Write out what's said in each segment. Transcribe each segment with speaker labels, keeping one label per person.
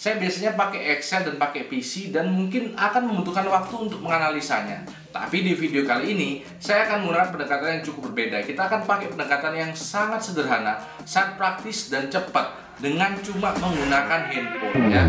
Speaker 1: Saya biasanya pakai Excel dan pakai PC dan mungkin akan membutuhkan waktu untuk menganalisanya. Tapi di video kali ini, saya akan menggunakan pendekatan yang cukup berbeda. Kita akan pakai pendekatan yang sangat sederhana, sangat praktis dan cepat dengan cuma menggunakan handphone ya.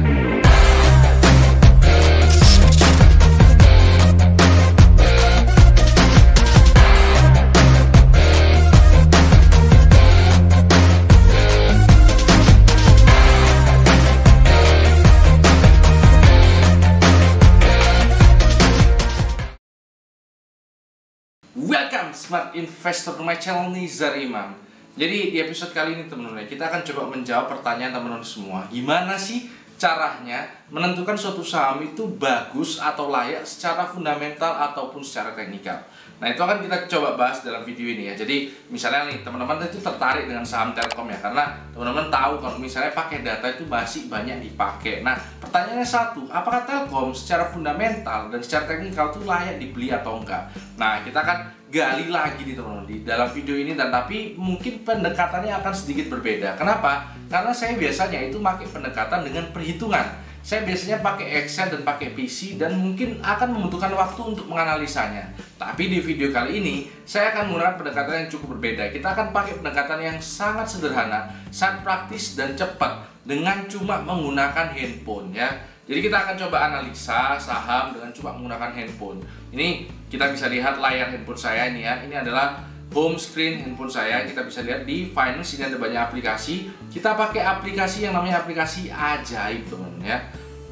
Speaker 1: Welcome Smart Investor to my channel, Nizar Imam. Jadi di episode kali ini teman-teman, kita akan coba menjawab pertanyaan teman-teman semua. Gimana sih caranya menentukan suatu saham itu bagus atau layak secara fundamental ataupun secara teknikal? Nah, itu akan kita coba bahas dalam video ini ya. Jadi misalnya nih teman-teman itu tertarik dengan saham Telkom ya, karena teman-teman tahu kalau misalnya pakai data itu masih banyak dipakai. Nah, pertanyaannya satu, apakah Telkom secara fundamental dan secara teknikal itu layak dibeli atau enggak? Nah, kita akan gali lagi nih teman-teman di dalam video ini, dan tapi mungkin pendekatannya akan sedikit berbeda. Kenapa? Karena saya biasanya itu pakai pendekatan dengan perhitungan. Saya biasanya pakai Excel dan pakai PC dan mungkin akan membutuhkan waktu untuk menganalisanya. Tapi di video kali ini saya akan menggunakan pendekatan yang cukup berbeda. Kita akan pakai pendekatan yang sangat sederhana, sangat praktis dan cepat dengan cuma menggunakan handphone ya. Jadi kita akan coba analisa saham dengan cuma menggunakan handphone. Ini kita bisa lihat layar handphone saya ini ya. Ini adalah home screen handphone saya. Kita bisa lihat di Finance ini ada banyak aplikasi. Kita pakai aplikasi yang namanya aplikasi Ajaib teman-teman ya.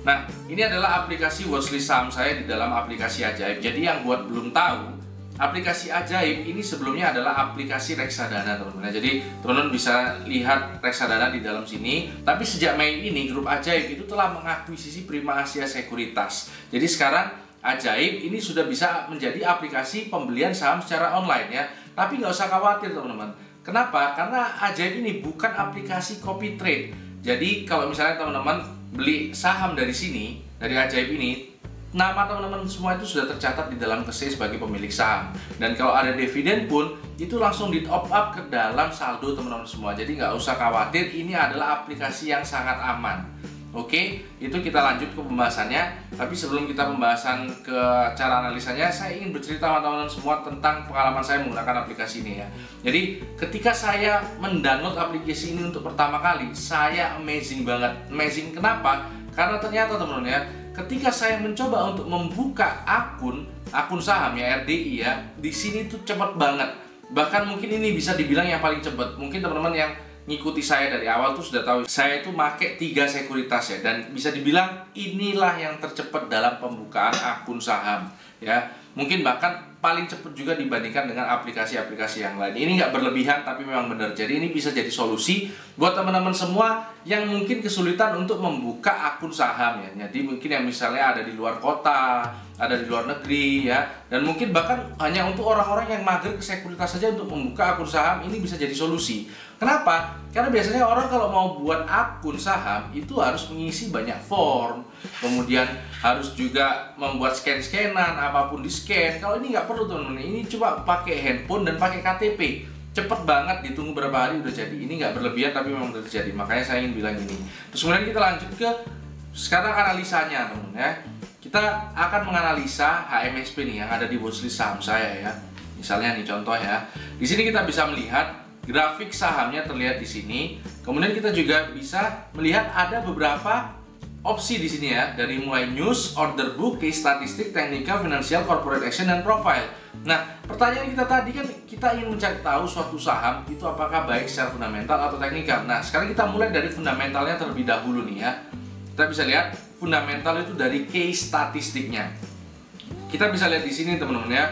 Speaker 1: Nah, ini adalah aplikasi watchlist saham saya di dalam aplikasi Ajaib. Jadi yang buat belum tahu, aplikasi Ajaib ini sebelumnya adalah aplikasi reksadana teman-teman. Jadi teman-teman bisa lihat reksadana di dalam sini. Tapi sejak Mei ini grup Ajaib itu telah mengakuisisi Prima Asia Sekuritas. Jadi sekarang Ajaib ini sudah bisa menjadi aplikasi pembelian saham secara online ya. Tapi nggak usah khawatir teman-teman. Kenapa? Karena Ajaib ini bukan aplikasi copy trade. Jadi kalau misalnya teman-teman beli saham dari sini, dari Ajaib ini, nama teman-teman semua itu sudah tercatat di dalam KSE sebagai pemilik saham. Dan kalau ada dividen pun, itu langsung di top up ke dalam saldo teman-teman semua. Jadi nggak usah khawatir, ini adalah aplikasi yang sangat aman. Oke, itu kita lanjut ke pembahasannya. Tapi sebelum kita pembahasan ke cara analisanya, saya ingin bercerita sama teman-teman semua tentang pengalaman saya menggunakan aplikasi ini ya. Jadi ketika saya mendownload aplikasi ini untuk pertama kali, saya amazing banget. Amazing kenapa? Karena ternyata teman-teman ya, ketika saya mencoba untuk membuka akun saham ya, RDI ya, di sini tuh cepat banget. Bahkan mungkin ini bisa dibilang yang paling cepat. Mungkin teman-teman yang ngikuti saya dari awal tuh sudah tahu saya itu make 3 sekuritas ya, dan bisa dibilang inilah yang tercepat dalam pembukaan akun saham ya. Mungkin bahkan paling cepat juga dibandingkan dengan aplikasi-aplikasi yang lain. Ini nggak berlebihan tapi memang benar. Jadi ini bisa jadi solusi buat teman-teman semua yang mungkin kesulitan untuk membuka akun saham ya. Jadi mungkin yang misalnya ada di luar kota, ada di luar negeri ya, dan mungkin bahkan hanya untuk orang-orang yang mager ke sekuritas saja untuk membuka akun saham, ini bisa jadi solusi. Kenapa? Karena biasanya orang kalau mau buat akun saham itu harus mengisi banyak form, kemudian harus juga membuat scan-scanan, apapun di scan. Kalau ini nggak perlu teman-teman, ini coba pakai handphone dan pakai KTP. Cepet banget, ditunggu berapa hari udah jadi. Ini nggak berlebihan tapi memang udah terjadi, makanya saya ingin bilang ini. Terus kemudian kita lanjut ke sekarang analisanya teman-teman ya. Kita akan menganalisa HMSP nih yang ada di watchlist saham saya ya. Misalnya nih contoh ya. Di sini kita bisa melihat grafik sahamnya terlihat di sini. Kemudian kita juga bisa melihat ada beberapa opsi di sini ya, dari mulai news, order book, case statistik, technical, financial, corporate action, dan profile. Nah, pertanyaan kita tadi kan kita ingin mencari tahu suatu saham itu apakah baik secara fundamental atau teknikal. Nah, sekarang kita mulai dari fundamentalnya terlebih dahulu nih ya. Kita bisa lihat fundamental itu dari case statistiknya. Kita bisa lihat di sini teman-teman ya.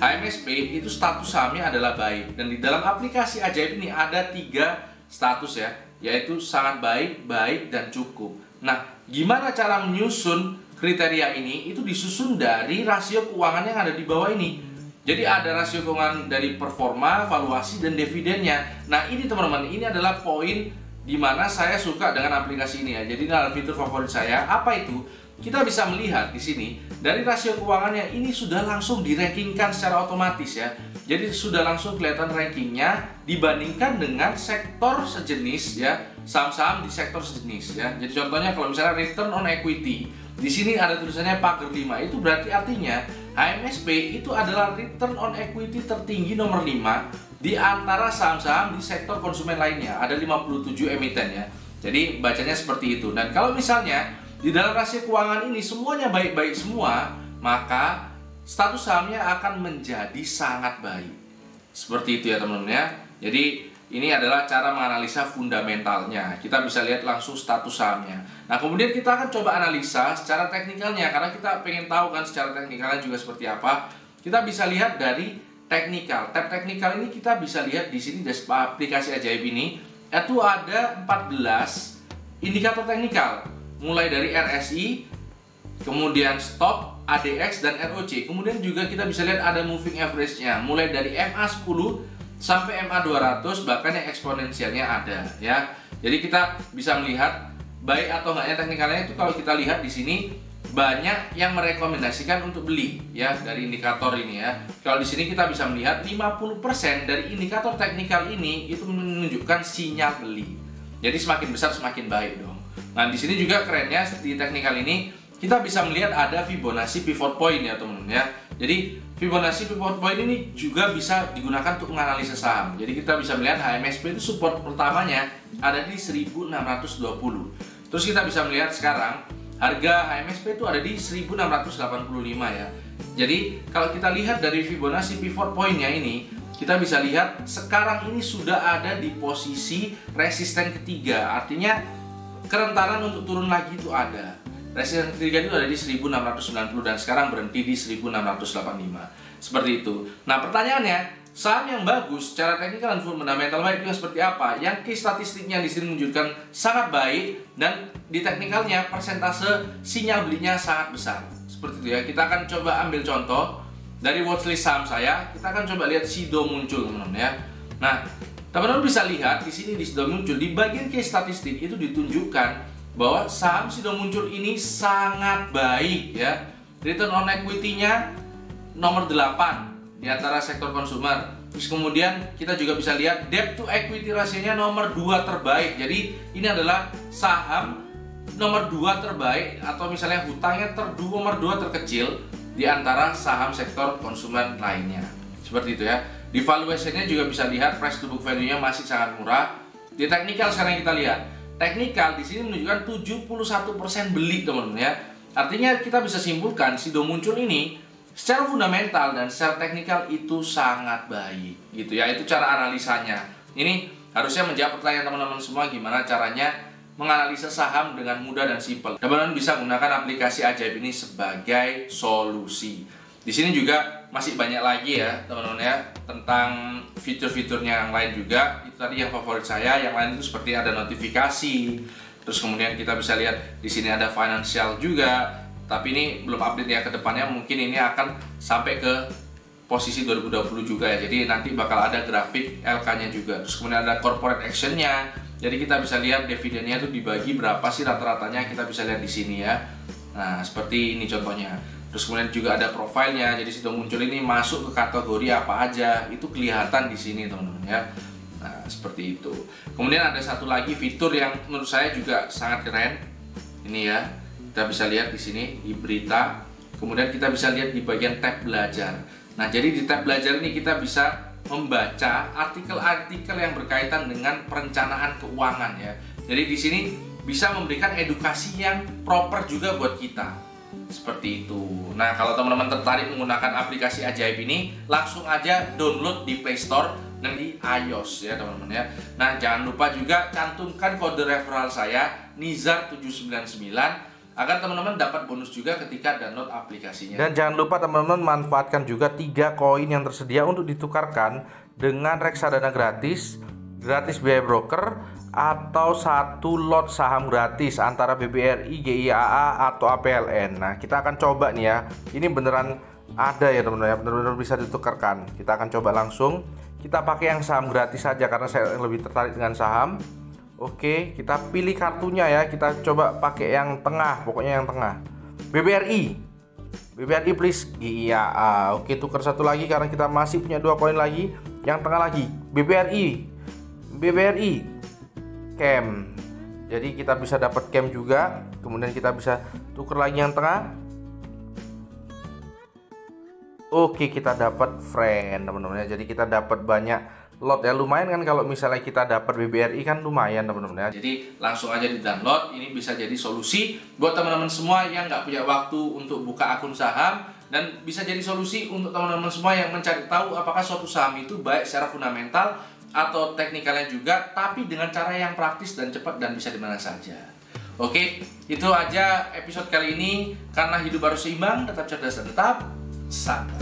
Speaker 1: HMSP itu status sahamnya adalah baik, dan di dalam aplikasi Ajaib ini ada 3 status ya, yaitu sangat baik, baik, dan cukup. Nah, gimana cara menyusun kriteria ini? Itu disusun dari rasio keuangan yang ada di bawah ini. Jadi ada rasio keuangan dari performa, valuasi, dan dividennya. Nah, ini teman-teman, ini adalah poin di mana saya suka dengan aplikasi ini ya. Jadi ini adalah fitur favorit saya. Apa itu? Kita bisa melihat di sini dari rasio keuangannya ini sudah langsung dirankingkan secara otomatis ya. Jadi sudah langsung kelihatan rankingnya dibandingkan dengan sektor sejenis ya, saham-saham di sektor sejenis ya. Jadi contohnya kalau misalnya return on equity, di sini ada tulisannya pagar 5, itu berarti artinya HMSP itu adalah return on equity tertinggi nomor 5 di antara saham-saham di sektor konsumen lainnya. Ada 57 emiten ya. Jadi bacanya seperti itu. Dan kalau misalnya di dalam rasio keuangan ini semuanya baik-baik semua, maka status sahamnya akan menjadi sangat baik. Seperti itu ya teman-teman ya. Jadi ini adalah cara menganalisa fundamentalnya. Kita bisa lihat langsung status sahamnya. Nah kemudian kita akan coba analisa secara teknikalnya, karena kita pengen tahu kan secara teknikalnya juga seperti apa. Kita bisa lihat dari teknikal. Tab teknikal ini kita bisa lihat di sini di aplikasi ajaib ini itu ada 14 indikator teknikal, mulai dari RSI, kemudian stop, ADX dan ROC. Kemudian juga kita bisa lihat ada moving average-nya, mulai dari MA10 sampai MA200, bahkan yang eksponensialnya ada ya. Jadi kita bisa melihat baik atau enggaknya teknikalnya itu kalau kita lihat di sini banyak yang merekomendasikan untuk beli ya dari indikator ini ya. Kalau di sini kita bisa melihat 50% dari indikator teknikal ini itu menunjukkan sinyal beli. Jadi semakin besar semakin baik dong. Nah, di sini juga kerennya di teknikal ini kita bisa melihat ada Fibonacci pivot point ya teman-teman ya. Jadi Fibonacci pivot point ini juga bisa digunakan untuk menganalisa saham. Jadi kita bisa melihat HMSP itu support pertamanya ada di 1620. Terus kita bisa melihat sekarang harga HMSP itu ada di 1685 ya. Jadi kalau kita lihat dari Fibonacci pivot point-nya ini, kita bisa lihat sekarang ini sudah ada di posisi resisten ketiga. Artinya kerentanan untuk turun lagi itu ada. Resisten ketiga itu ada di 1690 dan sekarang berhenti di 1685. Seperti itu. Nah, pertanyaannya, saham yang bagus secara teknikal dan fundamental baik itu seperti apa? Yang key statistiknya di sini menunjukkan sangat baik dan di teknikalnya persentase sinyal belinya sangat besar. Seperti itu ya. Kita akan coba ambil contoh dari watchlist saham saya. Kita akan coba lihat Sido muncul, teman-teman ya. Nah, teman-teman bisa lihat di sini di Sido muncul di bagian key statistik itu ditunjukkan bahwa saham Sido muncul ini sangat baik ya. Return on equity-nya nomor 8 di antara sektor konsumer. Terus kemudian kita juga bisa lihat debt to equity ratio-nya nomor 2 terbaik. Jadi ini adalah saham nomor 2 terbaik, atau misalnya hutangnya nomor 2 terkecil di antara saham sektor konsumen lainnya. Seperti itu ya. Di valuation-nya juga bisa lihat price to book value-nya masih sangat murah. Di teknikal sekarang kita lihat. Teknikal di sini menunjukkan 71% beli, teman-teman ya. Artinya kita bisa simpulkan Sido muncul ini secara fundamental dan secara teknikal itu sangat baik gitu ya. Itu cara analisanya. Ini harusnya menjawab pertanyaan teman-teman semua, gimana caranya menganalisa saham dengan mudah dan simpel. Teman-teman bisa gunakan aplikasi ajaib ini sebagai solusi. Di sini juga masih banyak lagi ya teman-teman ya, tentang fitur-fiturnya yang lain juga. Itu tadi yang favorit saya. Yang lain itu seperti ada notifikasi. Terus kemudian kita bisa lihat di sini ada financial juga. Tapi ini belum update ya, ke depannya mungkin ini akan sampai ke posisi 2020 juga ya. Jadi nanti bakal ada grafik LK-nya juga. Terus kemudian ada corporate action-nya. Jadi kita bisa lihat dividennya itu dibagi berapa sih rata-ratanya, kita bisa lihat di sini ya. Nah, seperti ini contohnya. Terus kemudian juga ada profilnya. Jadi Sido muncul ini masuk ke kategori apa aja, itu kelihatan di sini teman-teman ya. Nah, seperti itu. Kemudian ada satu lagi fitur yang menurut saya juga sangat keren. Ini ya. Kita bisa lihat di sini di berita. Kemudian kita bisa lihat di bagian tab belajar. Nah, jadi di tab belajar ini kita bisa membaca artikel-artikel yang berkaitan dengan perencanaan keuangan ya. Jadi di sini bisa memberikan edukasi yang proper juga buat kita. Seperti itu. Nah, kalau teman-teman tertarik menggunakan aplikasi ajaib ini, langsung aja download di Play Store dan di iOS ya teman-teman ya. Nah, jangan lupa juga cantumkan kode referral saya Nizar799 agar teman-teman dapat bonus juga ketika download aplikasinya. Dan jangan lupa teman-teman manfaatkan juga 3 koin yang tersedia untuk ditukarkan dengan reksadana gratis biaya broker, atau 1 lot saham gratis antara BBRI, GIAA atau APLN. Nah, kita akan coba nih ya. Ini beneran ada ya teman-teman ya, bener-bener bisa ditukarkan. Kita akan coba langsung. Kita pakai yang saham gratis saja karena saya lebih tertarik dengan saham. Oke, kita pilih kartunya ya. Kita coba pakai yang tengah, pokoknya yang tengah. BBRI.
Speaker 2: BBRI please. Iya, oke, tukar satu lagi karena kita masih punya 2 koin lagi. Yang tengah lagi BBRI Cam. Jadi kita bisa dapat Cam juga. Kemudian kita bisa tukar lagi yang tengah. Oke, kita dapat friend teman-teman ya. Jadi kita dapat banyak lot ya, lumayan kan kalau misalnya kita dapat BBRI kan lumayan teman-teman ya.
Speaker 1: Jadi langsung aja di download. Ini bisa jadi solusi buat teman-teman semua yang nggak punya waktu untuk buka akun saham, dan bisa jadi solusi untuk teman-teman semua yang mencari tahu apakah suatu saham itu baik secara fundamental atau teknikalnya juga, tapi dengan cara yang praktis dan cepat dan bisa di mana saja. Oke, itu aja episode kali ini. Karena hidup harus seimbang, tetap cerdas dan tetap sabar.